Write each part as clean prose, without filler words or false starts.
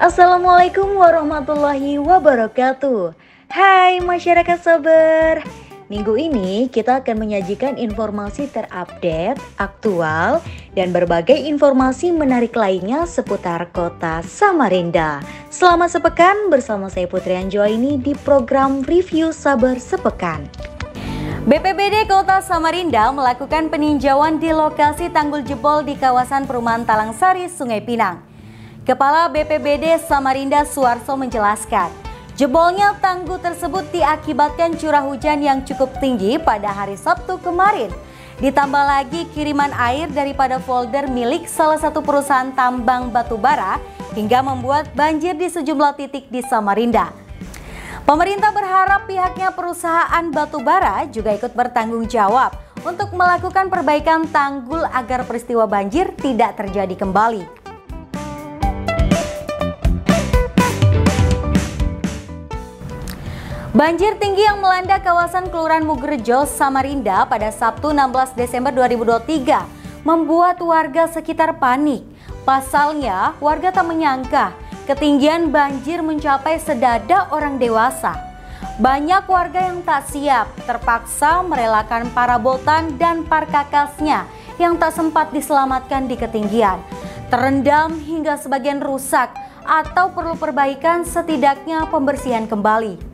Assalamualaikum warahmatullahi wabarakatuh. Hai masyarakat sabar. Minggu ini kita akan menyajikan informasi terupdate, aktual, dan berbagai informasi menarik lainnya seputar kota Samarinda. Selamat sepekan bersama saya Putri Anjoaini di program Review Sabar Sepekan. BPBD Kota Samarinda melakukan peninjauan di lokasi tanggul jebol di kawasan Perumahan Talangsari, Sungai Pinang. Kepala BPBD Samarinda Suarso menjelaskan, jebolnya tanggul tersebut diakibatkan curah hujan yang cukup tinggi pada hari Sabtu kemarin. Ditambah lagi kiriman air daripada folder milik salah satu perusahaan tambang batubara hingga membuat banjir di sejumlah titik di Samarinda. Pemerintah berharap pihaknya perusahaan batubara juga ikut bertanggung jawab untuk melakukan perbaikan tanggul agar peristiwa banjir tidak terjadi kembali. Banjir tinggi yang melanda kawasan Kelurahan Mugerjo, Samarinda pada Sabtu 16 Desember 2023 membuat warga sekitar panik. Pasalnya, warga tak menyangka ketinggian banjir mencapai sedada orang dewasa. Banyak warga yang tak siap terpaksa merelakan parabotan dan parkakasnya yang tak sempat diselamatkan di ketinggian. Terendam hingga sebagian rusak atau perlu perbaikan, setidaknya pembersihan kembali.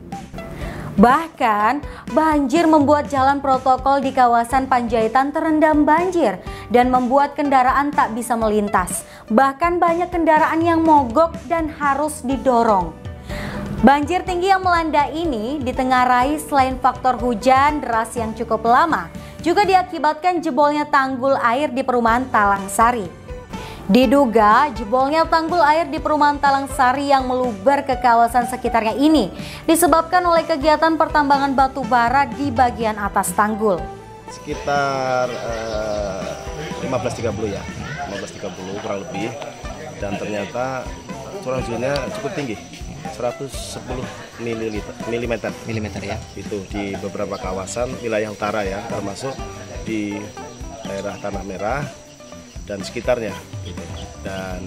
Bahkan, banjir membuat jalan protokol di kawasan Panjaitan terendam banjir dan membuat kendaraan tak bisa melintas. Bahkan banyak kendaraan yang mogok dan harus didorong. Banjir tinggi yang melanda ini ditengarai selain faktor hujan deras yang cukup lama, juga diakibatkan jebolnya tanggul air di Perumahan Talangsari. Diduga jebolnya tanggul air di Perumahan Talangsari yang meluber ke kawasan sekitarnya ini disebabkan oleh kegiatan pertambangan batu bara di bagian atas tanggul. Sekitar 15.30 ya, 15.30 kurang lebih, dan ternyata curah hujannya cukup tinggi, 110 mm ya. Itu di beberapa kawasan wilayah utara ya, termasuk di daerah Tanah Merah dan sekitarnya, dan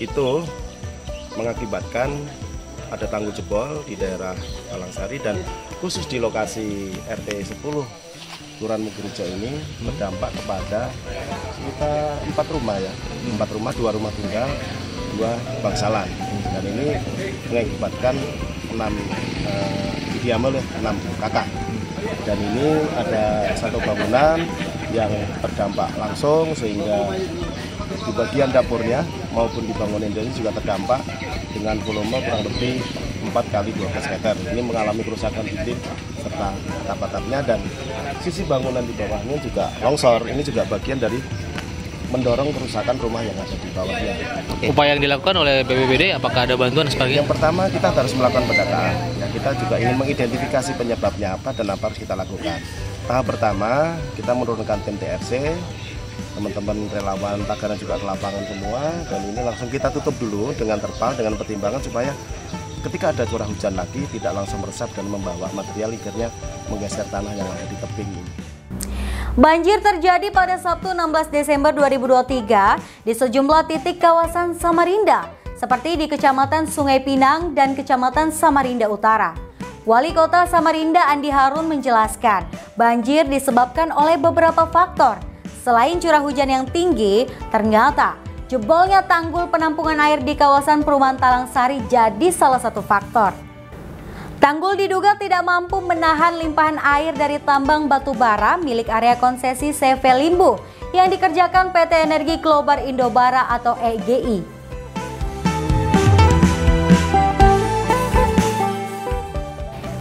itu mengakibatkan ada tanggul jebol di daerah Talangsari, dan khusus di lokasi RT 10 Kelurahan Mugerjo ini berdampak kepada sekitar 4 rumah ya, 4 rumah, 2 rumah tinggal, 2 bangsalan, dan ini mengakibatkan 6 didiami oleh 6 kakak, dan ini ada satu bangunan yang terdampak langsung, sehingga di bagian dapurnya maupun di bangunan ini juga terdampak dengan volume kurang lebih 4 kali 12 meter. Ini mengalami kerusakan dinding serta atap-atapnya, dan sisi bangunan di bawahnya juga longsor. Ini juga bagian dari mendorong kerusakan rumah yang ada di bawahnya. Upaya yang dilakukan oleh BPBD, apakah ada bantuan sebagainya? Yang pertama, kita harus melakukan pendataan. Ya, kita juga ingin mengidentifikasi penyebabnya apa dan apa harus kita lakukan. Tahap pertama, kita menurunkan tim TRC, teman-teman relawan Tagaran juga ke lapangan semua, dan ini langsung kita tutup dulu dengan terpal, dengan pertimbangan supaya ketika ada curah hujan lagi tidak langsung meresap dan membawa material, akhirnya menggeser tanah yang ada di tebing ini. Banjir terjadi pada Sabtu 16 Desember 2023 di sejumlah titik kawasan Samarinda, seperti di Kecamatan Sungai Pinang dan Kecamatan Samarinda Utara. Wali Kota Samarinda Andi Harun menjelaskan, banjir disebabkan oleh beberapa faktor. Selain curah hujan yang tinggi, ternyata jebolnya tanggul penampungan air di kawasan Perumahan Talangsari jadi salah satu faktor. Tanggul diduga tidak mampu menahan limpahan air dari tambang batu bara milik area konsesi CV Limbu yang dikerjakan PT Energi Globar Indobara atau EGI.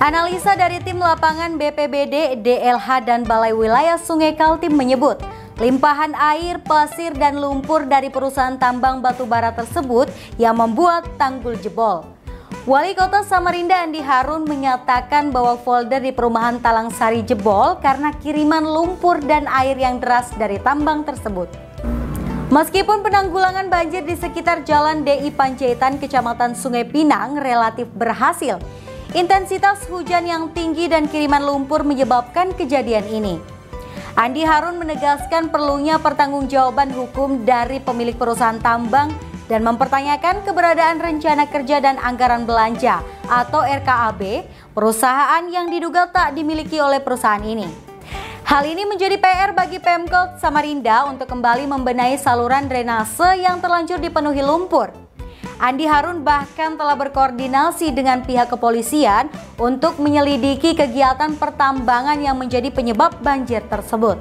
Analisa dari tim lapangan BPBD, DLH, dan Balai Wilayah Sungai Kaltim menyebut, limpahan air, pasir, dan lumpur dari perusahaan tambang batubara tersebut yang membuat tanggul jebol. Wali Kota Samarinda Andi Harun menyatakan bahwa folder di Perumahan Talangsari jebol karena kiriman lumpur dan air yang deras dari tambang tersebut. Meskipun penanggulangan banjir di sekitar Jalan DI Panjaitan, Kecamatan Sungai Pinang relatif berhasil, intensitas hujan yang tinggi dan kiriman lumpur menyebabkan kejadian ini. Andi Harun menegaskan perlunya pertanggungjawaban hukum dari pemilik perusahaan tambang dan mempertanyakan keberadaan rencana kerja dan anggaran belanja atau RKAB perusahaan yang diduga tak dimiliki oleh perusahaan ini. Hal ini menjadi PR bagi Pemkot Samarinda untuk kembali membenahi saluran drainase yang terlanjur dipenuhi lumpur. Andi Harun bahkan telah berkoordinasi dengan pihak kepolisian untuk menyelidiki kegiatan pertambangan yang menjadi penyebab banjir tersebut.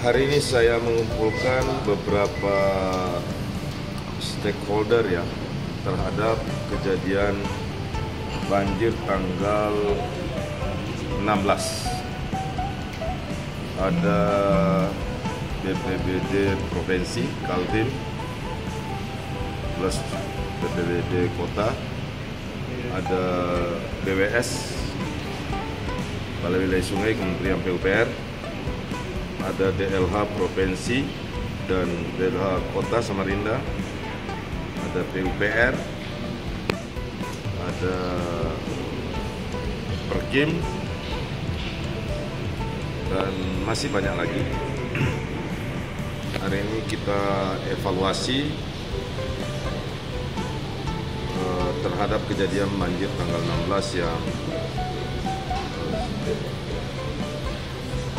Hari ini saya mengumpulkan beberapa stakeholder ya terhadap kejadian banjir tanggal 16. Ada BPBD Provinsi, Kaltim, plus BPBD Kota, ada BWS, Balai Wilayah Sungai, Kementerian PUPR, ada DLH Provinsi dan DLH Kota Samarinda, ada PUPR, ada Perkim, dan masih banyak lagi. Hari ini kita evaluasi terhadap kejadian banjir tanggal 16 yang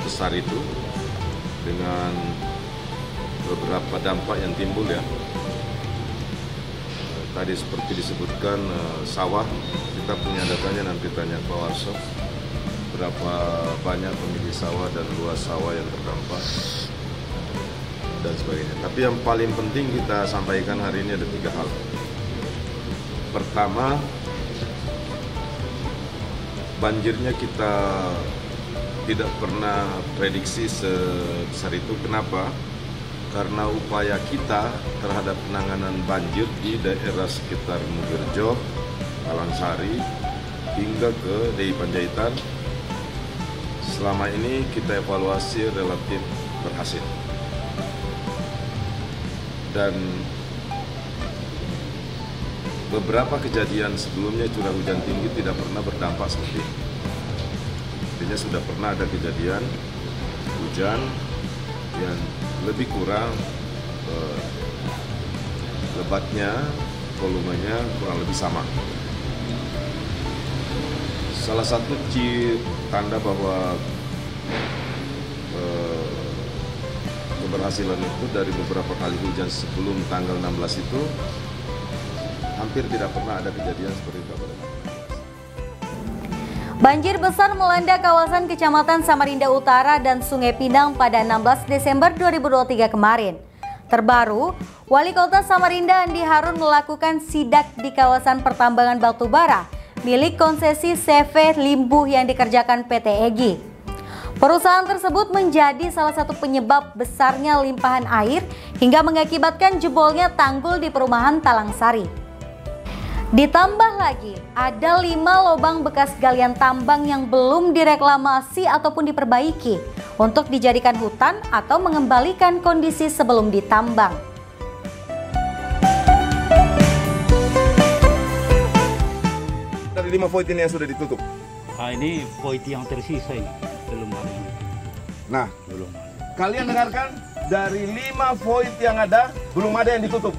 besar itu dengan beberapa dampak yang timbul ya. Tadi seperti disebutkan sawah, kita punya datanya, nanti tanya Pak Warso berapa banyak pemilik sawah dan luas sawah yang terdampak dan sebagainya. Tapi yang paling penting kita sampaikan hari ini ada 3 hal. Pertama, banjirnya kita tidak pernah prediksi sebesar itu. Kenapa? Karena upaya kita terhadap penanganan banjir di daerah sekitar Mugerjo, Kalangsari, hingga ke DI Panjaitan, selama ini kita evaluasi relatif berhasil. Dan beberapa kejadian sebelumnya curah hujan tinggi tidak pernah berdampak seperti ini. Artinya sudah pernah ada kejadian hujan yang lebih kurang lebatnya, volumenya kurang lebih sama. Salah satu tanda bahwa keberhasilan itu dari beberapa kali hujan sebelum tanggal 16 itu hampir tidak pernah ada kejadian seperti itu. Banjir besar melanda kawasan Kecamatan Samarinda Utara dan Sungai Pinang pada 16 Desember 2023 kemarin. Terbaru, Wali Kota Samarinda Andi Harun melakukan sidak di kawasan pertambangan batubara milik konsesi CV Limbuh yang dikerjakan PT EGI. Perusahaan tersebut menjadi salah satu penyebab besarnya limpahan air hingga mengakibatkan jebolnya tanggul di perumahan Talangsari. Ditambah lagi, ada 5 lubang bekas galian tambang yang belum direklamasi ataupun diperbaiki untuk dijadikan hutan atau mengembalikan kondisi sebelum ditambang. Dari 5 void ini yang sudah ditutup. Nah, ini void yang tersisa ini belum ada. Nah, Belum. kalian dengarkan, dari 5 void yang ada belum ada yang ditutup.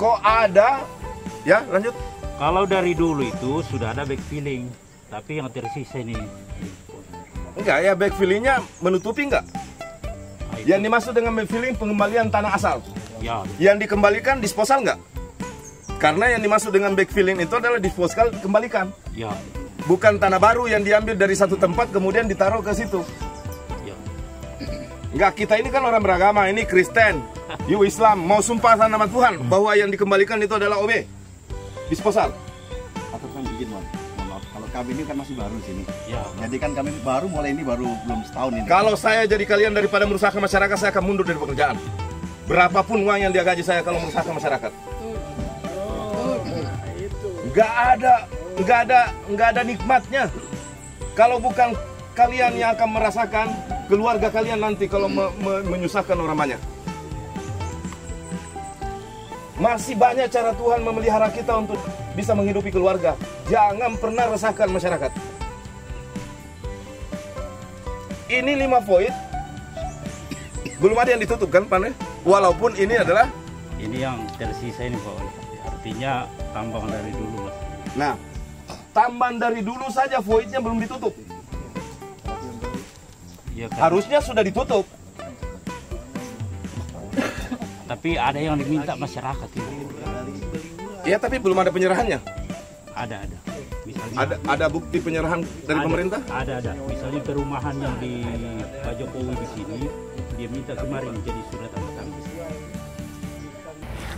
Kok ada? Ya, lanjut. Kalau dari dulu itu sudah ada backfilling, tapi yang tersisa ini. Enggak ya, backfillingnya menutupi enggak? Nah, itu. Yang dimaksud dengan backfilling pengembalian tanah asal. Ya, Yang dikembalikan disposal enggak? Karena yang dimaksud dengan backfilling itu adalah disposal kembalikan. ya, Bukan tanah baru yang diambil dari satu tempat kemudian ditaruh ke situ. ya. Enggak, kita ini kan orang beragama, ini Kristen, you Islam, mau sumpah atas nama Tuhan bahwa yang dikembalikan itu adalah OB, disposal. Atau kan izin, Wan. Maaf, kalau kami ini kan masih baru di sini. Ya. Jadi kan kami baru mulai ini belum setahun ini. Kalau saya jadi kalian daripada merusakkan masyarakat, saya akan mundur dari pekerjaan. Berapapun uang yang dia gaji saya kalau merusakkan masyarakat. Nggak ada nikmatnya. Kalau bukan kalian yang akan merasakan, keluarga kalian nanti kalau menyusahkan orang banyak. Masih banyak cara Tuhan memelihara kita untuk bisa menghidupi keluarga. Jangan pernah resahkan masyarakat. Ini 5 void, belum ada yang ditutup kan Pak? Walaupun ini adalah yang tersisa ini Pak. Artinya tambang dari dulu Mas. Nah, tambang dari dulu saja voidnya belum ditutup. Ya, kan? Harusnya sudah ditutup. Tapi ada yang diminta masyarakat ini. Ya, tapi belum ada penyerahannya. Ada. Misalnya, ada bukti penyerahan dari pemerintah? Ada. Misalnya perumahan yang di Pak Jokowi di sini, dia minta kemarin jadi surat tanda tangan.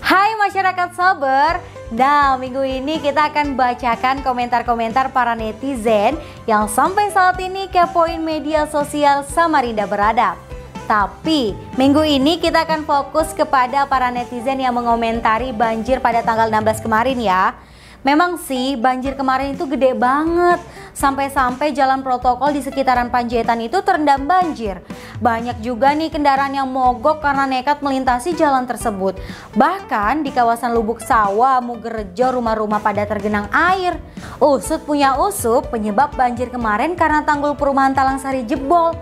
Hai masyarakat Sabar. Nah, minggu ini kita akan bacakan komentar-komentar para netizen yang sampai saat ini kepoin media sosial Samarinda Beradab. Tapi minggu ini kita akan fokus kepada para netizen yang mengomentari banjir pada tanggal 16 kemarin ya. Memang sih banjir kemarin itu gede banget. Sampai-sampai jalan protokol di sekitaran Panjaitan itu terendam banjir. Banyak juga nih kendaraan yang mogok karena nekat melintasi jalan tersebut. Bahkan di kawasan Lubuk Sawah, Mugerrejo, rumah-rumah pada tergenang air. Usut punya usut, penyebab banjir kemarin karena tanggul perumahan Talangsari jebol.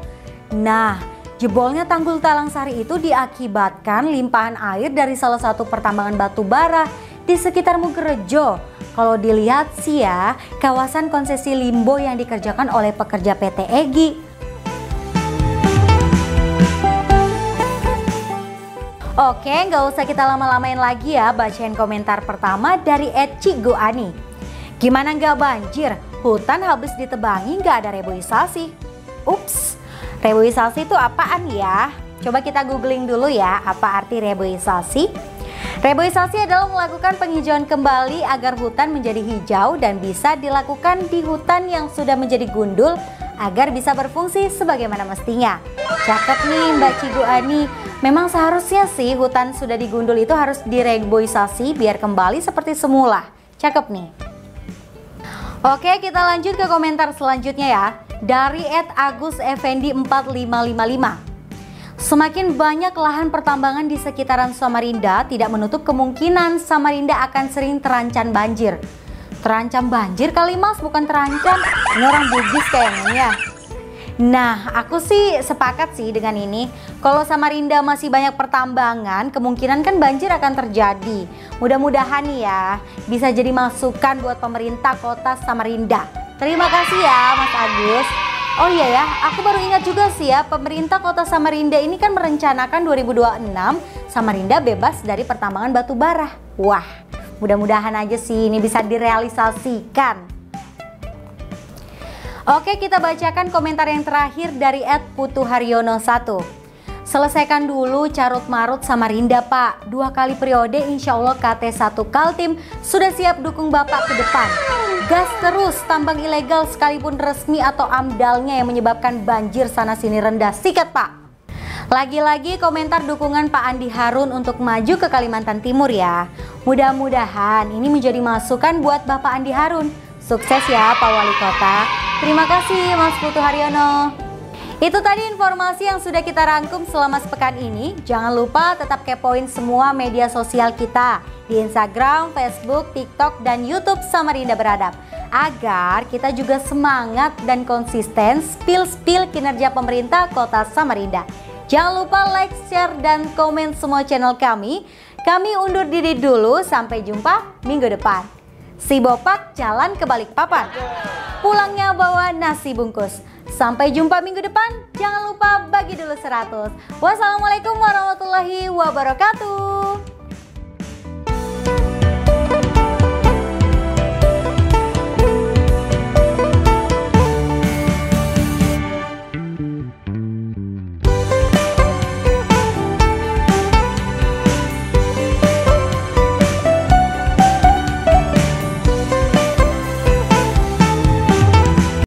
Nah, jebolnya tanggul Talangsari itu diakibatkan limpahan air dari salah satu pertambangan batu bara di sekitar Mugerrejo. Kalau dilihat sih ya, kawasan konsesi Limbo yang dikerjakan oleh pekerja PT EGI. Oke, nggak usah kita lama-lamain lagi ya, bacain komentar pertama dari @Cigoani. Gimana nggak banjir? Hutan habis ditebangi nggak ada reboisasi. Ups, reboisasi itu apaan ya? Coba kita googling dulu ya, apa arti reboisasi? Reboisasi adalah melakukan penghijauan kembali agar hutan menjadi hijau dan bisa dilakukan di hutan yang sudah menjadi gundul agar bisa berfungsi sebagaimana mestinya. Cakep nih Mbak Cigoani. Memang seharusnya sih hutan sudah digundul itu harus direboisasi biar kembali seperti semula. Cakep nih. Oke, kita lanjut ke komentar selanjutnya ya. Dari @AgusEffendi4555. Semakin banyak lahan pertambangan di sekitaran Samarinda tidak menutup kemungkinan Samarinda akan sering terancam banjir. Terancam banjir kali Mas, bukan terancam. Ini orang Bugis kayaknya ya. Nah, aku sih sepakat sih dengan ini. Kalau Samarinda masih banyak pertambangan, kemungkinan kan banjir akan terjadi. Mudah-mudahan ya bisa jadi masukan buat pemerintah kota Samarinda. Terima kasih ya Mas Agus. Oh iya ya, aku baru ingat juga sih ya, pemerintah kota Samarinda ini kan merencanakan 2026 Samarinda bebas dari pertambangan batu bara. Wah, mudah-mudahan aja sih ini bisa direalisasikan. Oke, kita bacakan komentar yang terakhir dari @putuharyono1. Selesaikan dulu carut-marut Samarinda Pak. 2 kali periode insya Allah KT1 Kaltim sudah siap dukung Bapak ke depan. Gas terus, tambang ilegal sekalipun resmi atau amdalnya yang menyebabkan banjir sana sini rendah. Sikat Pak. Lagi-lagi komentar dukungan Pak Andi Harun untuk maju ke Kalimantan Timur ya. Mudah-mudahan ini menjadi masukan buat Bapak Andi Harun. Sukses ya Pak Wali Kota. Terima kasih Mas Putu Haryono. Itu tadi informasi yang sudah kita rangkum selama sepekan ini. Jangan lupa tetap kepoin semua media sosial kita di Instagram, Facebook, TikTok, dan YouTube Samarinda Beradab. Agar kita juga semangat dan konsisten spill kinerja pemerintah kota Samarinda. Jangan lupa like, share, dan komen semua channel kami. Kami undur diri dulu, sampai jumpa minggu depan. Si Bopak jalan ke Balikpapan. Pulangnya bawa nasi bungkus. Sampai jumpa minggu depan. Jangan lupa bagi dulu 100. Wassalamualaikum warahmatullahi wabarakatuh.